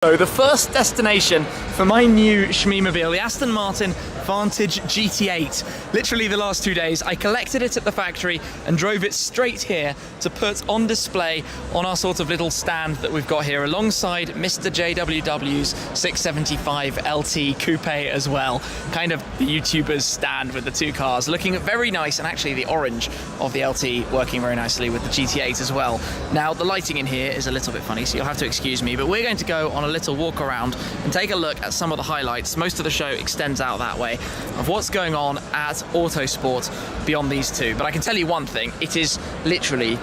So the first destination for my new Shmeemobile, the Aston Martin Vantage GT8. Literally the last 2 days, I collected it at the factory and drove it straight here to put on display on our sort of little stand that we've got here alongside Mr. JWW's 675 LT Coupe as well. Kind of the YouTuber's stand with the two cars, looking very nice, and actually the orange of the LT working very nicely with the GT8 as well. Now the lighting in here is a little bit funny, so you'll have to excuse me, but we're going to go on a little walk around and take a look at some of the highlights. Most of the show extends out that way, of what's going on at Autosport beyond these two. But I can tell you one thing, it is literally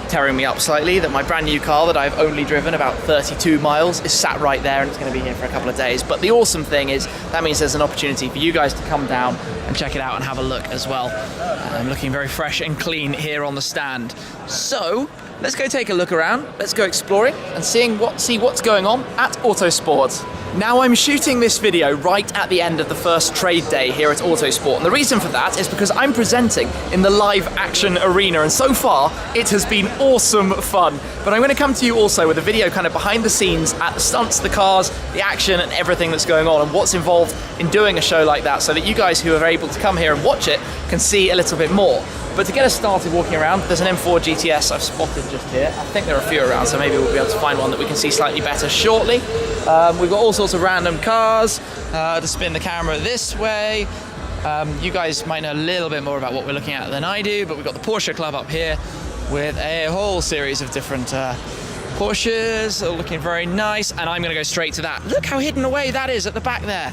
tearing me up slightly that my brand new car that I've only driven about 32 miles is sat right there, and it's going to be here for a couple of days. But the awesome thing is that means there's an opportunity for you guys to come down and check it out and have a look as well. I'm looking very fresh and clean here on the stand. So let's go take a look around, let's go exploring and see what's going on at Autosport. Now I'm shooting this video right at the end of the first trade day here at Autosport, and the reason for that is because I'm presenting in the live action arena, and so far it has been awesome fun. But I'm going to come to you also with a video kind of behind the scenes at the stunts, the cars, the action and everything that's going on and what's involved in doing a show like that, so that you guys who are able to come here and watch it can see a little bit more. But to get us started walking around, there's an M4 GTS I've spotted just here. I think there are a few around, so maybe we'll be able to find one that we can see slightly better shortly. We've got all sorts of random cars to spin the camera this way. You guys might know a little bit more about what we're looking at than I do, but we've got the Porsche Club up here with a whole series of different Porsches, all looking very nice, and I'm going to go straight to that. Look how hidden away that is at the back there.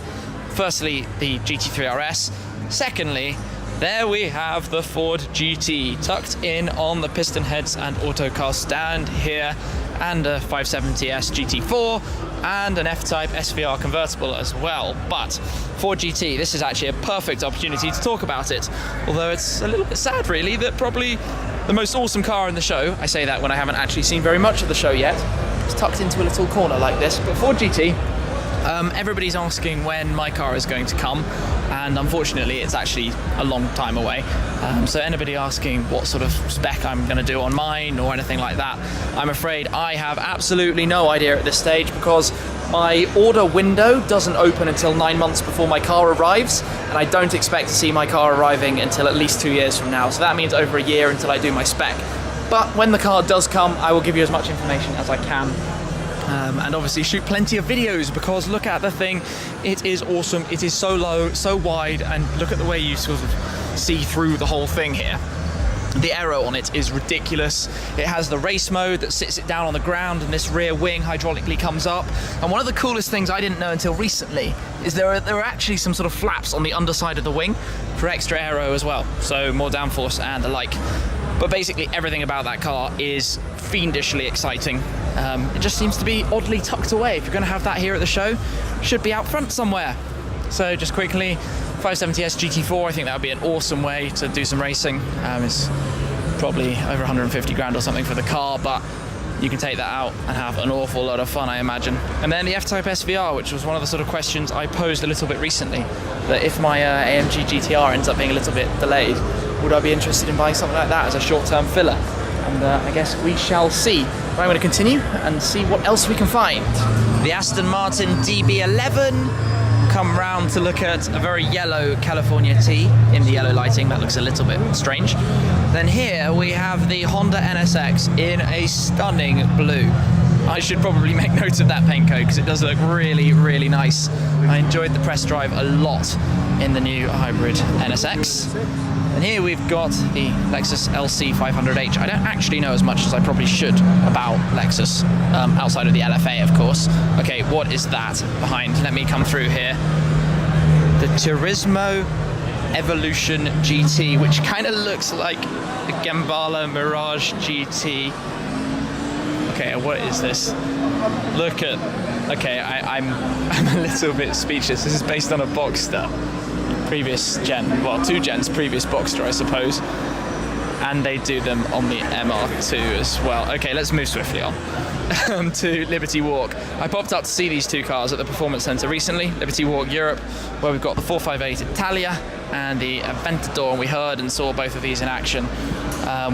Firstly, the GT3 RS. Secondly, there we have the Ford GT tucked in on the piston heads and autocar stand here, and a 570S GT4 and an F-Type SVR convertible as well. But Ford GT, this is actually a perfect opportunity to talk about it, although it's a little bit sad really that probably the most awesome car in the show, I say that when I haven't actually seen very much of the show yet, is tucked into a little corner like this. But Ford GT, everybody's asking when my car is going to come, and unfortunately it's actually a long time away. So anybody asking what sort of spec I'm going to do on mine or anything like that, I'm afraid I have absolutely no idea at this stage, because my order window doesn't open until 9 months before my car arrives, and I don't expect to see my car arriving until at least 2 years from now. So that means over a year until I do my spec. But when the car does come, I will give you as much information as I can. And obviously shoot plenty of videos, because look at the thing, it is awesome. It is so low, so wide, and look at the way you sort of see through the whole thing here. The aero on it is ridiculous. It has the race mode that sits it down on the ground, and this rear wing hydraulically comes up. And one of the coolest things I didn't know until recently is there are actually some sort of flaps on the underside of the wing for extra aero as well, so more downforce and the like. But basically everything about that car is fiendishly exciting. It just seems to be oddly tucked away. If you're going to have that here at the show, it should be out front somewhere. So just quickly, 570S GT4, I think that would be an awesome way to do some racing. It's probably over 150 grand or something for the car, but you can take that out and have an awful lot of fun, I imagine. And then the F-Type SVR, which was one of the sort of questions I posed a little bit recently, that if my AMG GTR ends up being a little bit delayed, would I be interested in buying something like that as a short-term filler? And I guess we shall see. But I'm going to continue and see what else we can find. The Aston Martin DB11. Come round to look at a very yellow California T in the yellow lighting. That looks a little bit strange. Then here we have the Honda NSX in a stunning blue. I should probably make note of that paint code because it does look really, really nice. I enjoyed the press drive a lot in the new hybrid NSX. And here we've got the Lexus LC500H. I don't actually know as much as I probably should about Lexus, outside of the LFA, of course. Okay, what is that behind? Let me come through here. The Turismo Evolution GT, which kind of looks like the Gambala Mirage GT. Okay, what is this? Look at... Okay, I'm a little bit speechless. This is based on a Boxster. Previous gen, well, 2 gens previous Boxster, I suppose. And they do them on the MR2 as well. Okay, let's move swiftly on to Liberty Walk. I popped up to see these two cars at the Performance Centre recently, Liberty Walk Europe, where we've got the 458 Italia and the Aventador, and we heard and saw both of these in action.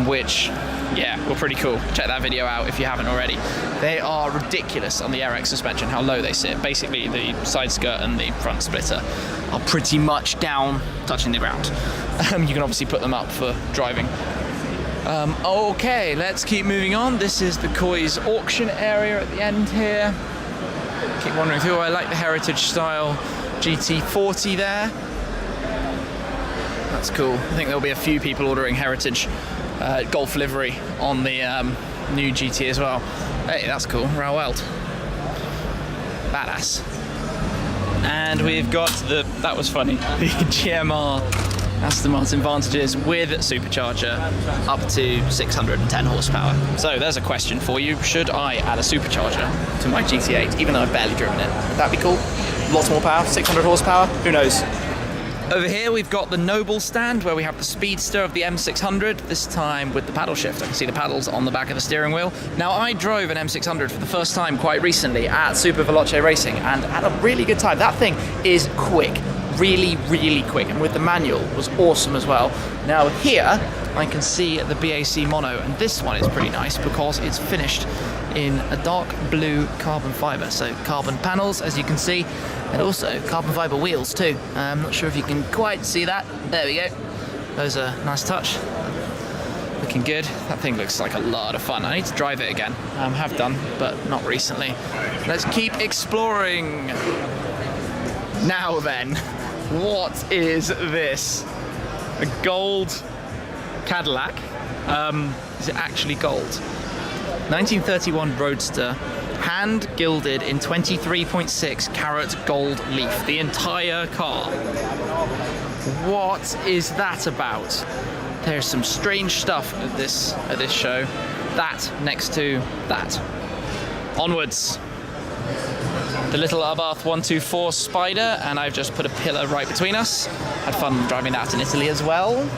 which, yeah, were pretty cool. Check that video out if you haven't already. They are ridiculous on the RX suspension, how low they sit. Basically, the side skirt and the front splitter are pretty much down, touching the ground. You can obviously put them up for driving. Okay, let's keep moving on. This is the Koi's auction area at the end here. Keep wondering through. I like the heritage style GT40 there. That's cool. I think there'll be a few people ordering heritage Golf livery on the new GT as well. Hey, that's cool. Rauwelt. Badass. And we've got that was funny, the GMR Aston Martin Vantages with supercharger up to 610 horsepower. So there's a question for you. Should I add a supercharger to my GT8, even though I've barely driven it? Would that be cool? Lots more power, 600 horsepower? Who knows? Over here we've got the Noble stand where we have the Speedster of the M600, this time with the paddle shift. I can see the paddles on the back of the steering wheel. Now I drove an M600 for the first time quite recently at Super Veloce Racing and had a really good time. That thing is quick, really, really quick, and with the manual was awesome as well. Now here I can see the BAC mono, and this one is pretty nice because it's finished in a dark blue carbon fiber. So carbon panels, as you can see, and also carbon fiber wheels too. I'm not sure if you can quite see that. There we go. Those are a nice touch. Looking good. That thing looks like a lot of fun. I need to drive it again. Have done, but not recently. Let's keep exploring. Now then, what is this? A gold Cadillac. Is it actually gold? 1931 Roadster, hand gilded in 23.6 carat gold leaf. The entire car. What is that about? There's some strange stuff at this show. That next to that. Onwards. The little Abarth 124 Spider, and I've just put a pillar right between us. Had fun driving that in Italy as well.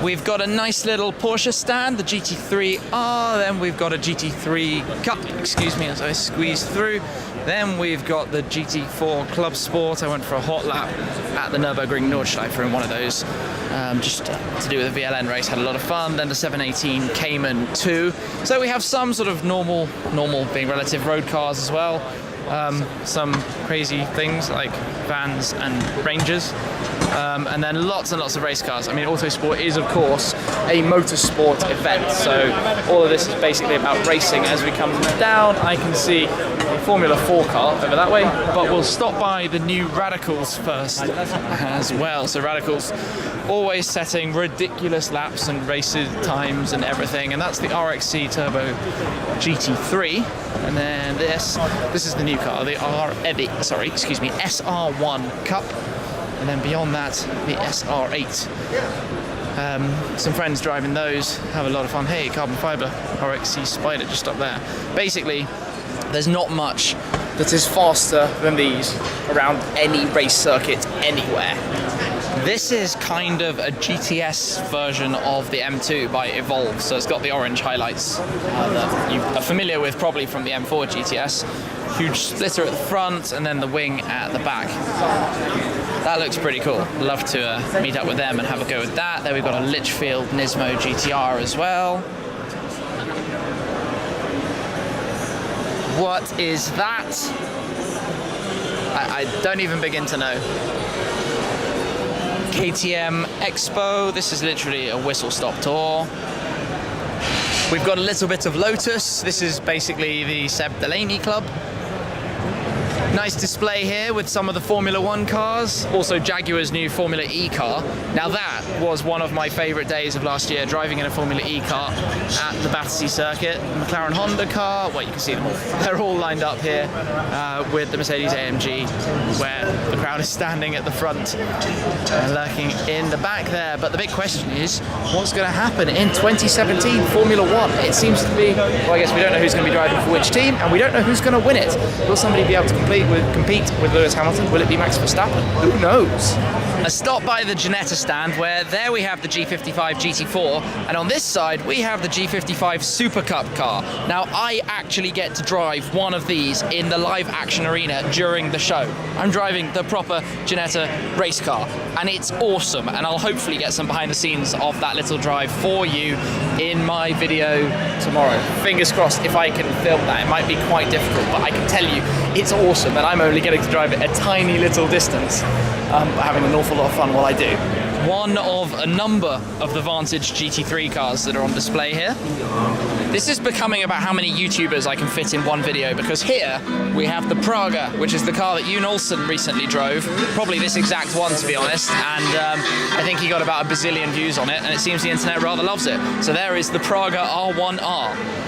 We've got a nice little Porsche stand, the GT3R, then we've got a GT3 Cup, excuse me as I squeeze through. Then we've got the GT4 Club Sport. I went for a hot lap at the Nürburgring Nordschleife in one of those, just to do with the VLN race, had a lot of fun. Then the 718 Cayman 2. So we have some sort of normal being relative road cars as well. Some crazy things like vans and Rangers. And then lots and lots of race cars. I mean, Autosport is, of course, a motorsport event, so all of this is basically about racing. As we come down, I can see a Formula 4 car over that way, but we'll stop by the new Radicals first as well. So Radicals always setting ridiculous laps and races times and everything, and that's the RXC Turbo GT3. And then this is the new car, the SR1 Cup. And then beyond that, the SR8. Some friends driving those, have a lot of fun. Hey, carbon fiber, RXC Spider just up there. Basically, there's not much that is faster than these around any race circuit anywhere. This is kind of a GTS version of the M2 by Evolve, so it's got the orange highlights that you are familiar with probably from the M4 GTS. Huge splitter at the front and then the wing at the back. That looks pretty cool. Love to meet up with them and have a go with that. There we've got a Litchfield Nismo GTR as well. What is that? I don't even begin to know. KTM Expo. This is literally a whistle-stop tour. We've got a little bit of Lotus. This is basically the Seb Delaney Club. Nice display here with some of the Formula 1 cars. Also Jaguar's new Formula E car. Now that was one of my favourite days of last year, driving in a Formula E car at the Battersea circuit. The McLaren Honda car, well, you can see them all. They're all lined up here with the Mercedes AMG, where the crowd is standing at the front, lurking in the back there. But the big question is, what's going to happen in 2017 Formula 1? It seems to be, well, I guess we don't know who's going to be driving for which team, and we don't know who's going to win it. Will somebody be able to complete compete with Lewis Hamilton? Will it be Max Verstappen? Who knows? A stop by the Ginetta stand, where there we have the G55 GT4, and on this side we have the G55 Super Cup car. Now, I actually get to drive one of these in the live action arena during the show. I'm driving the proper Ginetta race car, and it's awesome, and I'll hopefully get some behind the scenes of that little drive for you in my video tomorrow. Fingers crossed if I can film that. It might be quite difficult, but I can tell you it's awesome, and I'm only getting to drive it a tiny little distance, but having an awful lot of fun while I do. One of a number of the Vantage GT3 cars that are on display here. This is becoming about how many YouTubers I can fit in one video, because here we have the Praga, which is the car that Yoon Olsen recently drove, probably this exact one to be honest, and I think he got about a bazillion views on it, and it seems the internet rather loves it. So there is the Praga R1R.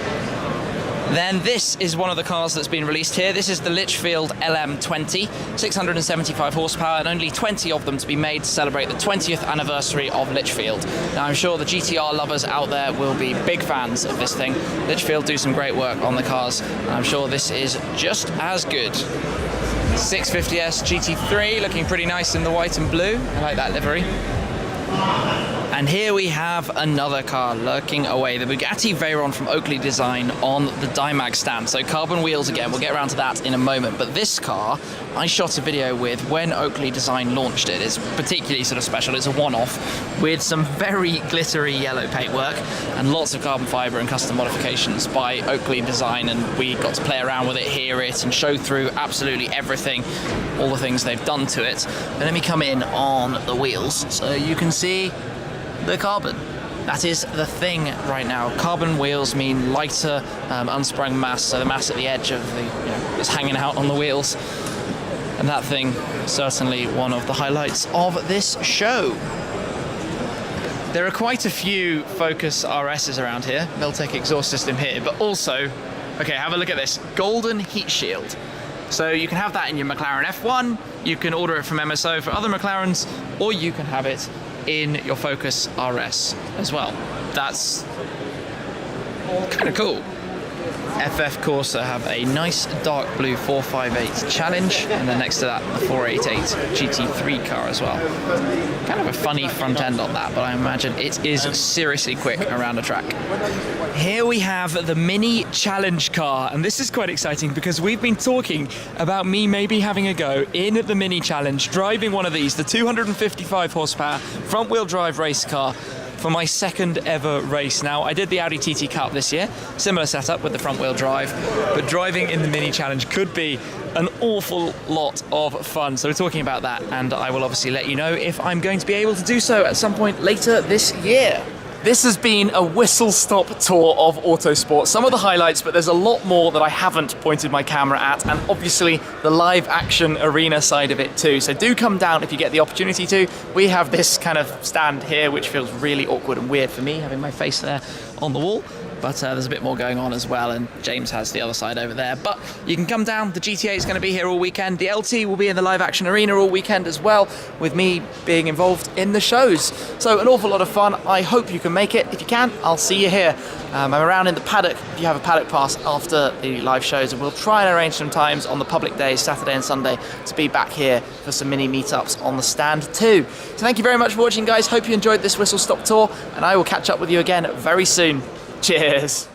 Then this is one of the cars that's been released here. This is the Litchfield LM20, 675 horsepower, and only 20 of them to be made to celebrate the 20th anniversary of Litchfield. Now, I'm sure the GTR lovers out there will be big fans of this thing. Litchfield do some great work on the cars, and I'm sure this is just as good. 650S GT3, looking pretty nice in the white and blue. I like that livery. And here we have another car lurking away, the Bugatti Veyron from Oakley Design on the Dimag stand. So carbon wheels again, we'll get around to that in a moment. But this car, I shot a video with when Oakley Design launched it. It's particularly sort of special. It's a one-off with some very glittery yellow paintwork and lots of carbon fibre and custom modifications by Oakley Design. And we got to play around with it, hear it, and show through absolutely everything, all the things they've done to it. But let me come in on the wheels so you can see the carbon. That is the thing right now. Carbon wheels mean lighter, unsprung mass, so the mass at the edge of the, is hanging out on the wheels. And that thing, certainly one of the highlights of this show. There are quite a few Focus RSs around here. Miltech exhaust system here, but also, okay, have a look at this, golden heat shield. So you can have that in your McLaren F1, you can order it from MSO for other McLarens, or you can have it in your Focus RS as well. That's kind of cool. FF Corsa have a nice dark blue 458 Challenge, and then next to that the 488 GT3 car as well. Kind of a funny front end on that, but I imagine it is seriously quick around a track. Here we have the Mini Challenge car, and this is quite exciting because we've been talking about me maybe having a go in the Mini Challenge, driving one of these, the 255 horsepower front wheel drive race car, for my second ever race. Now, I did the Audi TT Cup this year, similar setup with the front wheel drive, but driving in the Mini Challenge could be an awful lot of fun. So we're talking about that, and I will obviously let you know if I'm going to be able to do so at some point later this year. This has been a whistle-stop tour of Autosport. Some of the highlights, but there's a lot more that I haven't pointed my camera at, and obviously the live action arena side of it too. So do come down if you get the opportunity to. We have this kind of stand here, which feels really awkward and weird for me, having my face there on the wall. But there's a bit more going on as well, and James has the other side over there. But you can come down. The GTA is going to be here all weekend. The LT will be in the live action arena all weekend as well, with me being involved in the shows. So an awful lot of fun. I hope you can make it. If you can, I'll see you here. I'm around in the paddock if you have a paddock pass after the live shows, and we'll try and arrange some times on the public days, Saturday and Sunday, to be back here for some mini meetups on the stand too. So thank you very much for watching, guys. Hope you enjoyed this whistle stop tour, and I will catch up with you again very soon. Cheers.